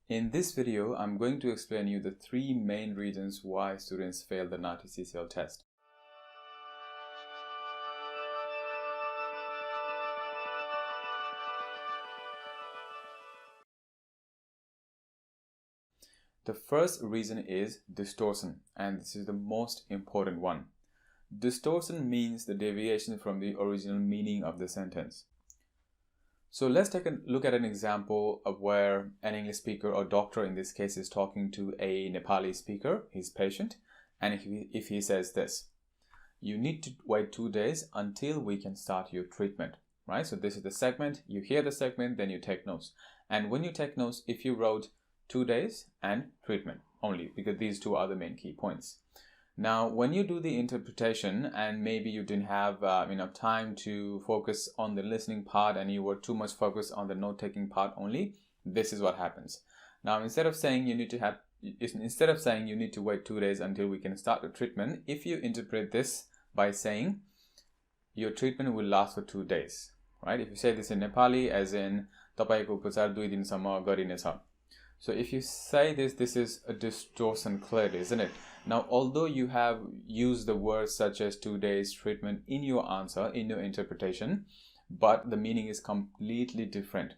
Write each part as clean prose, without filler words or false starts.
In this video, I'm going to explain you the three main reasons why students fail the NAATI CCL test. The first reason is distortion, and this is the most important one. Distortion means the deviation from the original meaning of the sentence. So let's take a look at an example of where an English speaker or doctor in this case is talking to a Nepali speaker, his patient, and if he says this, you need to wait 2 days until we can start your treatment, right? So this is the segment, you hear the segment, then you take notes. And when you take notes, if you wrote 2 days and treatment only, because these two are the main key points. Now, when you do the interpretation and maybe you didn't have enough time to focus on the listening part and you were too much focused on the note-taking part only, this is what happens. Now, instead of saying you need to wait 2 days until we can start the treatment, if you interpret this by saying your treatment will last for 2 days, right? If you say this in Nepali, as in तपाईको उपचार 2 दिनसम्म गरिनेछ. So if you say this is a distortion clearly, isn't it? Now, although you have used the words such as 2 days treatment in your answer, in your interpretation, but the meaning is completely different.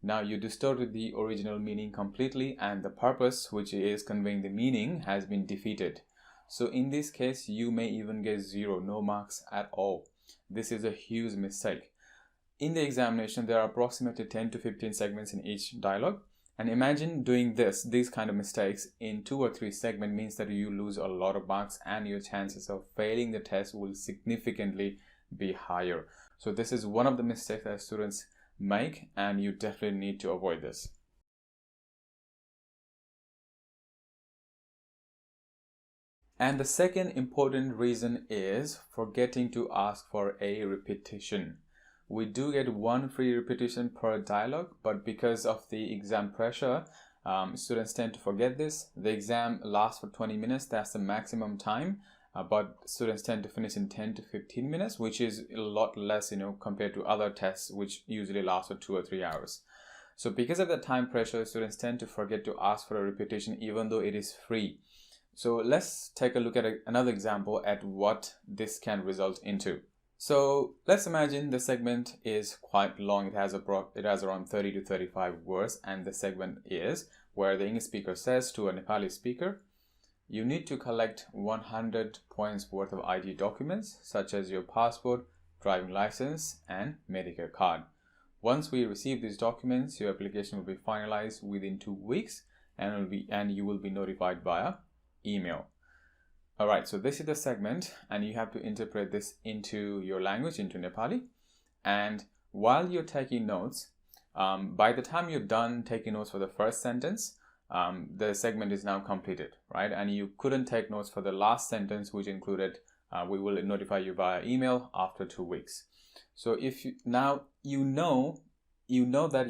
Now, you distorted the original meaning completely and the purpose, which is conveying the meaning, has been defeated. So in this case, you may even get 0, no marks at all. This is a huge mistake. In the examination, there are approximately 10 to 15 segments in each dialogue. And imagine doing these kind of mistakes in 2 or 3 segments means that you lose a lot of marks and your chances of failing the test will significantly be higher. So this is one of the mistakes that students make, and you definitely need to avoid this. And the second important reason is forgetting to ask for a repetition. We do get 1 free repetition per dialogue, but because of the exam pressure, students tend to forget this. The exam lasts for 20 minutes, that's the maximum time, but students tend to finish in 10 to 15 minutes, which is a lot less, compared to other tests, which usually last for 2 or 3 hours. So because of the time pressure, students tend to forget to ask for a repetition, even though it is free. So let's take a look at another example at what this can result into. So let's imagine the segment is quite long. It has around 30 to 35 words, and the segment is where the English speaker says to a Nepali speaker, you need to collect 100 points worth of ID documents such as your passport, driving license, and Medicare card. Once we receive these documents, your application will be finalized within 2 weeks and you will be notified via email. Alright, so this is the segment and you have to interpret this into your language, into Nepali. And while you're taking notes, by the time you're done taking notes for the first sentence, the segment is now completed, right? And you couldn't take notes for the last sentence, which included, we will notify you via email after 2 weeks. So if you know that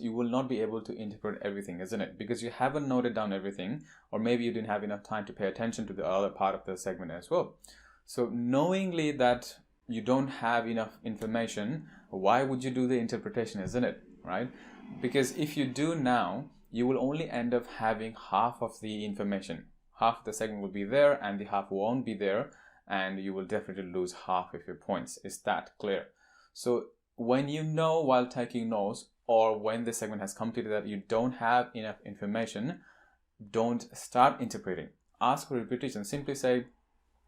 you will not be able to interpret everything, isn't it? Because you haven't noted down everything, or maybe you didn't have enough time to pay attention to the other part of the segment as well. So knowingly that you don't have enough information, why would you do the interpretation, isn't it? Right? Because if you do now, you will only end up having half of the information. Half of the segment will be there and the half won't be there, and you will definitely lose half of your points. Is that clear? So when you know while taking notes, or when the segment has completed that you don't have enough information, don't start interpreting. Ask for repetition. Simply say,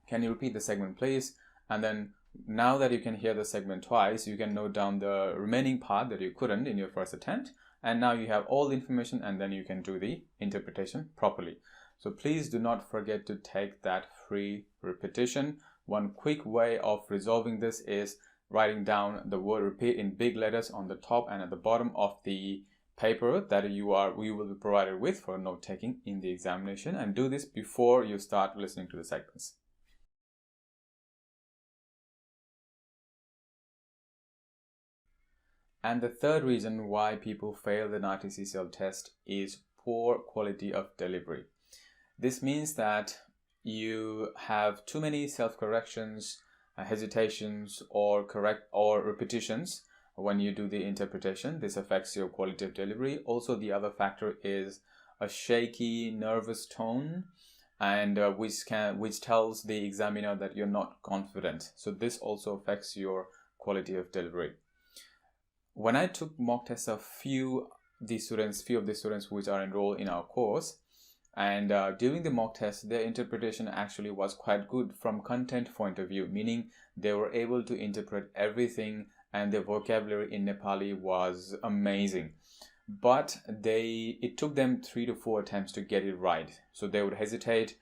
can you repeat the segment please? And then now that you can hear the segment twice, you can note down the remaining part that you couldn't in your first attempt. And now you have all the information, and then you can do the interpretation properly. So please do not forget to take that free repetition. One quick way of resolving this is writing down the word repeat in big letters on the top and at the bottom of the paper that you will be provided with for note taking in the examination, and do this before you start listening to the segments. And the third reason why people fail the NAATI CCL test is poor quality of delivery. This means that you have too many self-corrections, hesitations, or repetitions when you do the interpretation. This affects your quality of delivery. Also, the other factor is a shaky, nervous tone, and which tells the examiner that you're not confident. So this also affects your quality of delivery. When I took mock tests of few of the students which are enrolled in our course, and during the mock test, their interpretation actually was quite good from content point of view, meaning they were able to interpret everything, and their vocabulary in Nepali was amazing. But it took them 3 to 4 attempts to get it right. So they would hesitate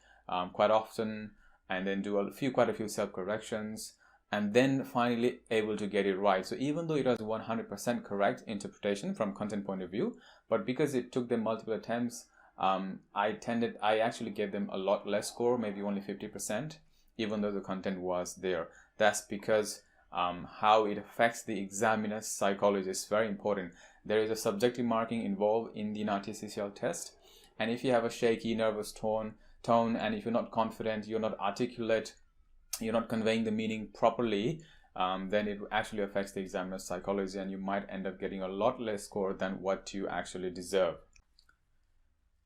quite often, and then do quite a few self-corrections, and then finally able to get it right. So even though it was 100% correct interpretation from content point of view, but because it took them multiple attempts, I actually gave them a lot less score, maybe only 50%, even though the content was there. That's because how it affects the examiner's psychology is very important. There is a subjective marking involved in the NAATI CCL test, and if you have a shaky, nervous tone, and if you're not confident, you're not articulate, you're not conveying the meaning properly, then it actually affects the examiner's psychology, and you might end up getting a lot less score than what you actually deserve.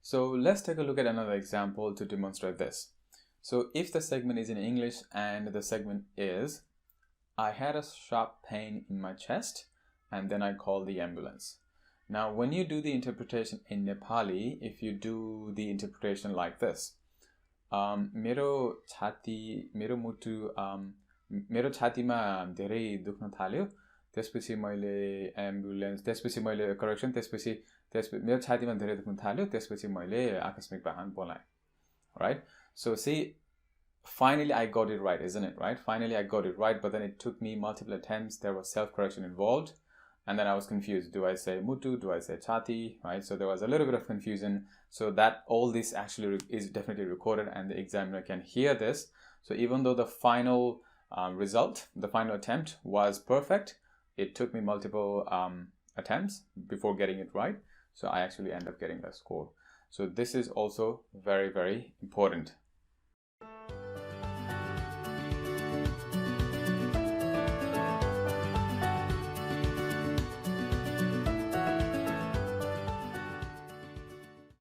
So let's take a look at another example to demonstrate this. So if the segment is in English and the segment is, I had a sharp pain in my chest and then I called the ambulance. Now when you do the interpretation in Nepali, if you do the interpretation like this, मेरो छातीमा धेरै दुख्न थाल्यो, त्यसपछि मैले ambulance, त्यसपछि मैले correction, त्यसपछि मेरो छातीमा धेरै दुख्न थाल्यो, त्यसपछि मैले आकस्मिक वाहन बोलाएँ. Right? So see, finally I got it right, isn't it? Right? Finally I got it right, but then it took me multiple attempts. There was self-correction involved, and then I was confused. Do I say mutu? Do I say chati? Right? So there was a little bit of confusion. So that all this actually is definitely recorded, and the examiner can hear this. So even though the final result, the final attempt was perfect, it took me multiple attempts before getting it right. So I actually end up getting that score. So this is also very, very important.